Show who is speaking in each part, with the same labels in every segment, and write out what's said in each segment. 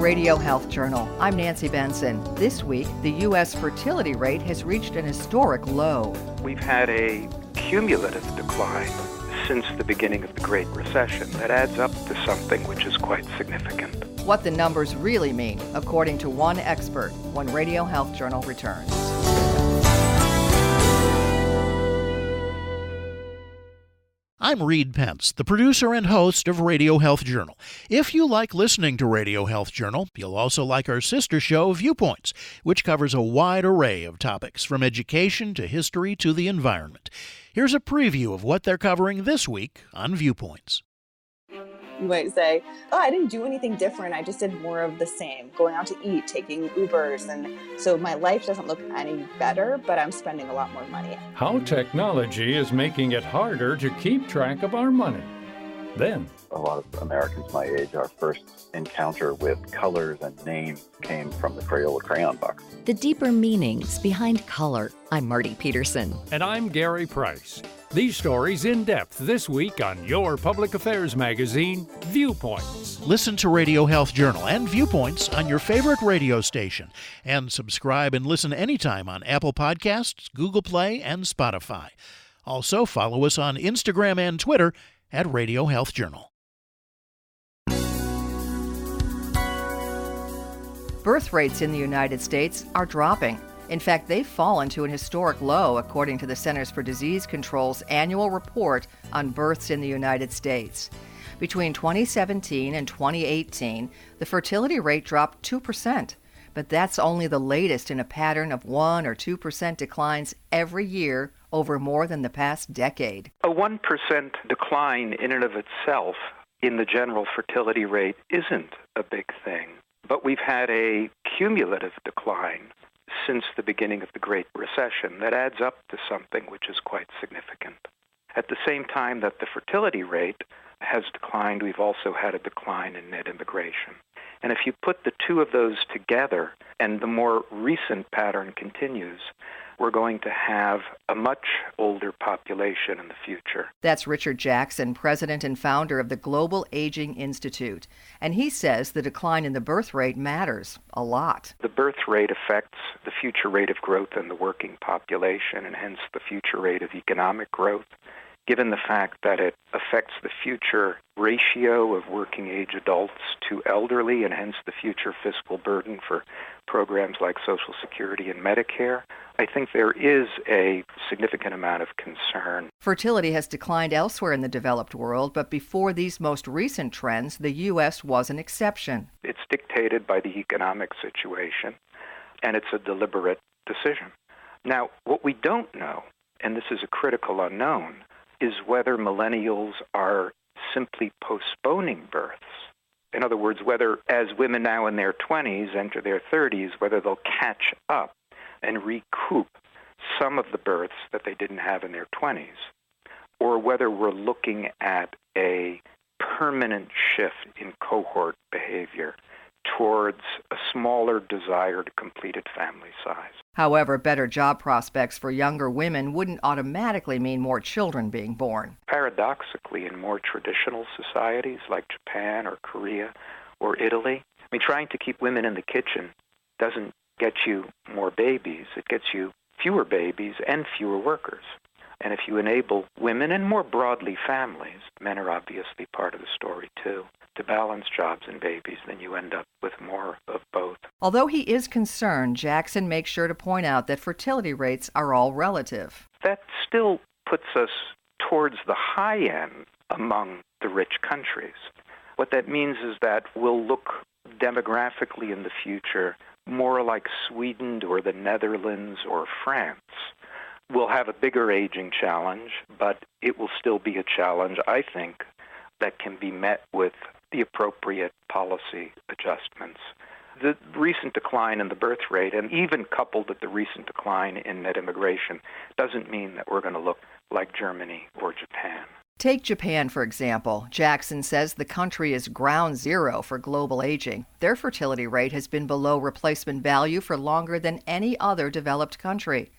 Speaker 1: Radio Health Journal. I'm Nancy Benson. This week, the U.S. fertility rate has reached an historic low.
Speaker 2: We've had a cumulative decline since the beginning of the Great Recession that adds up to something which is quite significant.
Speaker 1: What the numbers really mean, according to one expert, when Radio Health Journal returns.
Speaker 3: I'm Reed Pence, the producer and host of Radio Health Journal. If you like listening to Radio Health Journal, you'll also like our sister show, Viewpoints, which covers a wide array of topics, from education to history to the environment. Here's a preview of what they're covering this week on Viewpoints.
Speaker 4: You might say, I didn't do anything different. I just did more of the same, going out to eat, taking Ubers. And so my life doesn't look any better, but I'm spending a lot more money.
Speaker 5: How technology is making it harder to keep track of our money. Then,
Speaker 6: a lot of Americans my age, our first encounter with colors and names came from the Crayola crayon box.
Speaker 7: The deeper meanings behind color. I'm Marty Peterson.
Speaker 5: And I'm Gary Price. These stories in depth this week on your public affairs magazine, Viewpoints.
Speaker 3: Listen to Radio Health Journal and Viewpoints on your favorite radio station. And subscribe and listen anytime on Apple Podcasts, Google Play, and Spotify. Also, follow us on Instagram and Twitter at Radio Health Journal.
Speaker 1: Birth rates in the United States are dropping. In fact, they've fallen to an historic low, according to the Centers for Disease Control's annual report on births in the United States. Between 2017 and 2018, the fertility rate dropped 2%, but that's only the latest in a pattern of 1 or 2% declines every year over more than the past decade.
Speaker 2: A 1% decline in and of itself in the general fertility rate isn't a big thing, but we've had a cumulative decline since the beginning of the Great Recession that adds up to something which is quite significant. At the same time that the fertility rate has declined, we've also had a decline in net immigration. And if you put the two of those together and the more recent pattern continues, we're going to have a much older population in the future.
Speaker 1: That's Richard Jackson, president and founder of the Global Aging Institute. And he says the decline in the birth rate matters a lot.
Speaker 2: The birth rate affects the future rate of growth in the working population and hence the future rate of economic growth, given the fact that it affects the future ratio of working age adults to elderly and hence the future fiscal burden for programs like Social Security and Medicare. I think there is a significant amount of concern.
Speaker 1: Fertility has declined elsewhere in the developed world, but before these most recent trends, the U.S. was an exception.
Speaker 2: It's dictated by the economic situation, and it's a deliberate decision. Now, what we don't know, and this is a critical unknown, is whether millennials are simply postponing births. In other words, whether as women now in their 20s enter their 30s, whether they'll catch up and recoup some of the births that they didn't have in their 20s, or whether we're looking at a permanent shift in cohort behavior towards a smaller desired completed family size.
Speaker 1: However, better job prospects for younger women wouldn't automatically mean more children being born.
Speaker 2: Paradoxically, in more traditional societies like Japan or Korea or Italy, trying to keep women in the kitchen doesn't get you more babies. It gets you fewer babies and fewer workers. And if you enable women and more broadly families, men are obviously part of the story too, to balance jobs and babies, then you end up with more of both.
Speaker 1: Although he is concerned, Jackson makes sure to point out that fertility rates are all relative.
Speaker 2: That still puts us towards the high end among the rich countries. What that means is that we'll look demographically in the future more like Sweden or the Netherlands or France. We'll have a bigger aging challenge, but it will still be a challenge, I think, that can be met with the appropriate policy adjustments. The recent decline in the birth rate, and even coupled with the recent decline in net immigration, doesn't mean that we're going to look like Germany or Japan.
Speaker 1: Take Japan, for example. Jackson says the country is ground zero for global aging. Their fertility rate has been below replacement value for longer than any other developed country.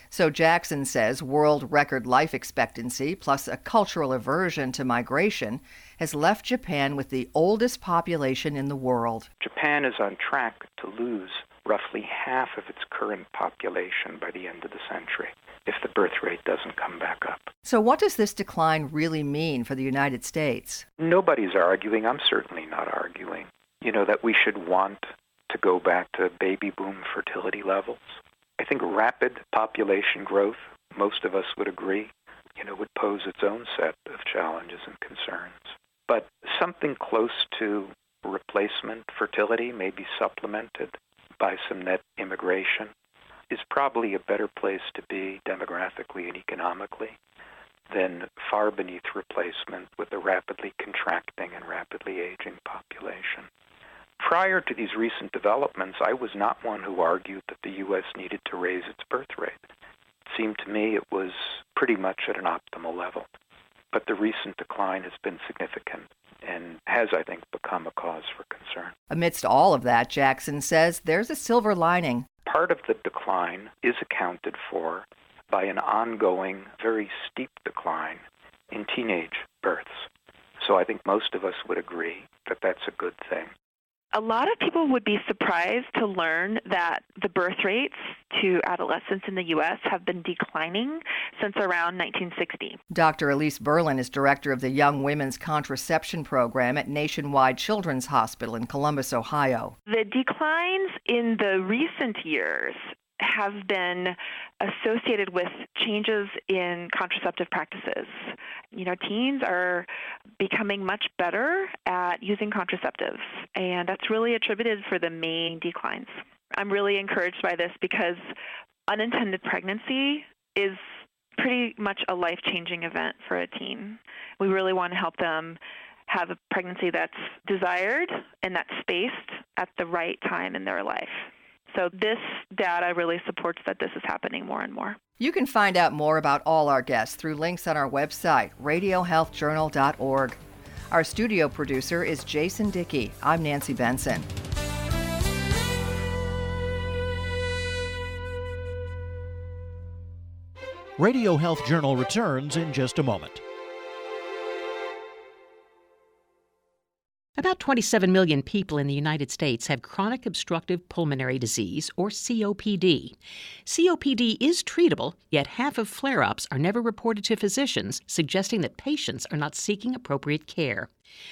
Speaker 1: So Jackson says world record life expectancy plus a cultural aversion to migration has left Japan with the oldest population in the world.
Speaker 2: Japan is on track to lose roughly half of its current population by the end of the century if the birth rate doesn't come back up.
Speaker 1: So what does this decline really mean for the United States?
Speaker 2: Nobody's arguing, I'm certainly not arguing, that we should want to go back to baby boom fertility levels. I think rapid population growth, most of us would agree, would pose its own set of challenges and concerns. But something close to replacement fertility, maybe supplemented by some net immigration, is probably a better place to be demographically and economically than far beneath replacement with a rapidly contracting and rapidly aging population. Prior to these recent developments, I was not one who argued that the U.S. needed to raise its birth rate. It seemed to me it was pretty much at an optimal level. But the recent decline has been significant and has, I think, become a cause for concern.
Speaker 1: Amidst all of that, Jackson says there's a silver lining.
Speaker 2: Part of the decline is accounted for by an ongoing, very steep decline in teenage births. So I think most of us would agree that that's a good thing.
Speaker 8: A lot of people would be surprised to learn that the birth rates to adolescents in the U.S. have been declining since around 1960.
Speaker 1: Dr. Elise Berlin is director of the Young Women's Contraception Program at Nationwide Children's Hospital in Columbus, Ohio.
Speaker 8: The declines in the recent years have been associated with changes in contraceptive practices. Teens are becoming much better at using contraceptives, and that's really attributed for the main declines. I'm really encouraged by this because unintended pregnancy is pretty much a life-changing event for a teen. We really want to help them have a pregnancy that's desired and that's spaced at the right time in their life. So this data really supports that this is happening more and more.
Speaker 1: You can find out more about all our guests through links on our website, radiohealthjournal.org. Our studio producer is Jason Dickey. I'm Nancy Benson.
Speaker 3: Radio Health Journal returns in just a moment.
Speaker 9: About 27 million people in the United States have chronic obstructive pulmonary disease, or COPD. COPD is treatable, yet half of flare-ups are never reported to physicians, suggesting that patients are not seeking appropriate care.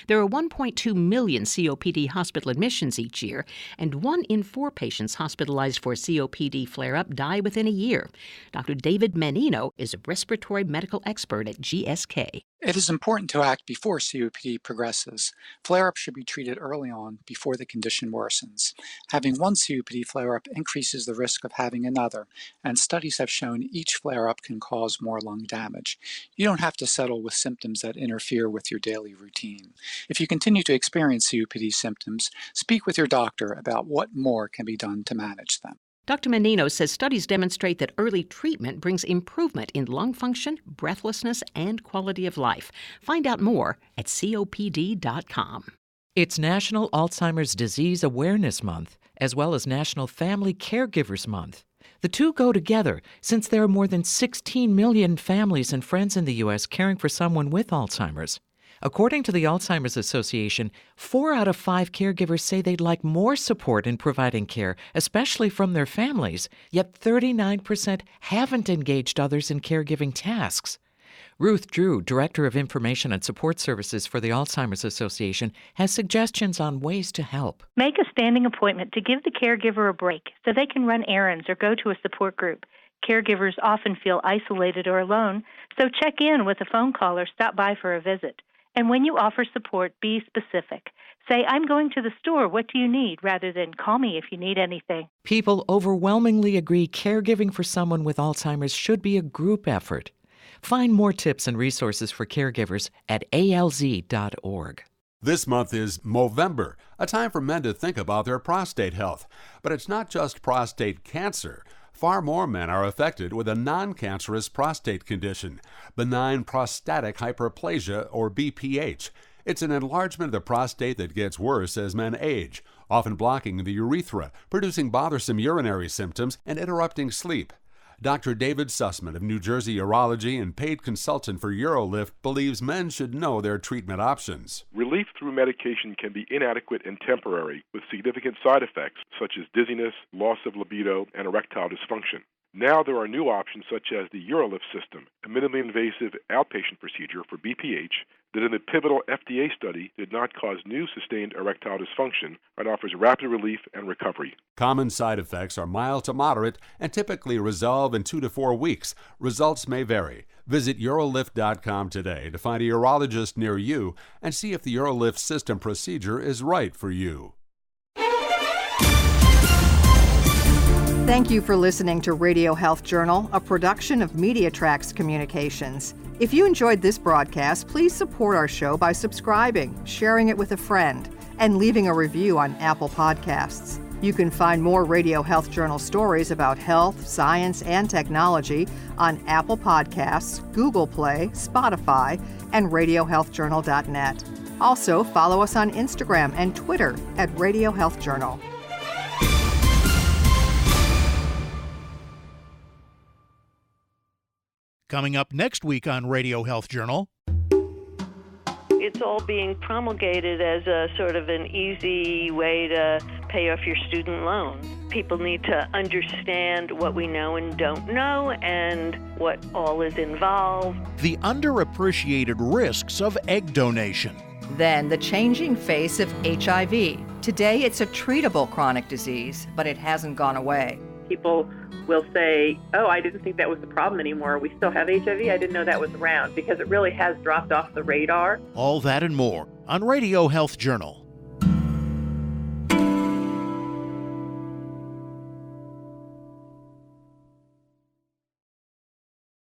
Speaker 9: There are 1.2 million COPD hospital admissions each year, and 1 in 4 patients hospitalized for a COPD flare-up die within a year. Dr. David Menino is a respiratory medical expert at GSK.
Speaker 10: It is important to act before COPD progresses. Flare-up should be treated early on before the condition worsens. Having one COPD flare-up increases the risk of having another, and studies have shown each flare-up can cause more lung damage. You don't have to settle with symptoms that interfere with your daily routine. If you continue to experience COPD symptoms, speak with your doctor about what more can be done to manage them.
Speaker 9: Dr. Menino says studies demonstrate that early treatment brings improvement in lung function, breathlessness, and quality of life. Find out more at COPD.com.
Speaker 11: It's National Alzheimer's Disease Awareness Month, as well as National Family Caregivers Month. The two go together since there are more than 16 million families and friends in the U.S. caring for someone with Alzheimer's. According to the Alzheimer's Association, 4 out of 5 caregivers say they'd like more support in providing care, especially from their families, yet 39% haven't engaged others in caregiving tasks. Ruth Drew, Director of Information and Support Services for the Alzheimer's Association, has suggestions on ways to help.
Speaker 12: Make a standing appointment to give the caregiver a break so they can run errands or go to a support group. Caregivers often feel isolated or alone, so check in with a phone call or stop by for a visit. And when you offer support, be specific. Say, I'm going to the store, what do you need, rather than call me if you need anything.
Speaker 11: People overwhelmingly agree caregiving for someone with Alzheimer's should be a group effort. Find more tips and resources for caregivers at alz.org.
Speaker 13: This month is Movember, a time for men to think about their prostate health. But it's not just prostate cancer. Far more men are affected with a non-cancerous prostate condition, benign prostatic hyperplasia, or BPH. It's an enlargement of the prostate that gets worse as men age, often blocking the urethra, producing bothersome urinary symptoms and interrupting sleep. Dr. David Sussman of New Jersey Urology and paid consultant for UroLift believes men should know their treatment options.
Speaker 14: Relief through medication can be inadequate and temporary, with significant side effects such as dizziness, loss of libido, and erectile dysfunction. Now there are new options such as the UroLift system, a minimally invasive outpatient procedure for BPH that in the pivotal FDA study did not cause new sustained erectile dysfunction and offers rapid relief and recovery.
Speaker 13: Common side effects are mild to moderate and typically resolve in 2 to 4 weeks. Results may vary. Visit urolift.com today to find a urologist near you and see if the UroLift system procedure is right for you.
Speaker 1: Thank you for listening to Radio Health Journal, a production of MediaTrax Communications. If you enjoyed this broadcast, please support our show by subscribing, sharing it with a friend, and leaving a review on Apple Podcasts. You can find more Radio Health Journal stories about health, science, and technology on Apple Podcasts, Google Play, Spotify, and RadioHealthJournal.net. Also, follow us on Instagram and Twitter at Radio Health Journal.
Speaker 3: Coming up next week on Radio Health Journal.
Speaker 15: It's all being promulgated as a sort of an easy way to pay off your student loan. People need to understand what we know and don't know and what all is involved.
Speaker 3: The underappreciated risks of egg donation.
Speaker 1: Then the changing face of HIV. Today it's a treatable chronic disease, but it hasn't gone away.
Speaker 16: People will say, oh, I didn't think that was the problem anymore. We still have HIV. I didn't know that was around, because it really has dropped off the radar.
Speaker 3: All that and more on Radio Health Journal.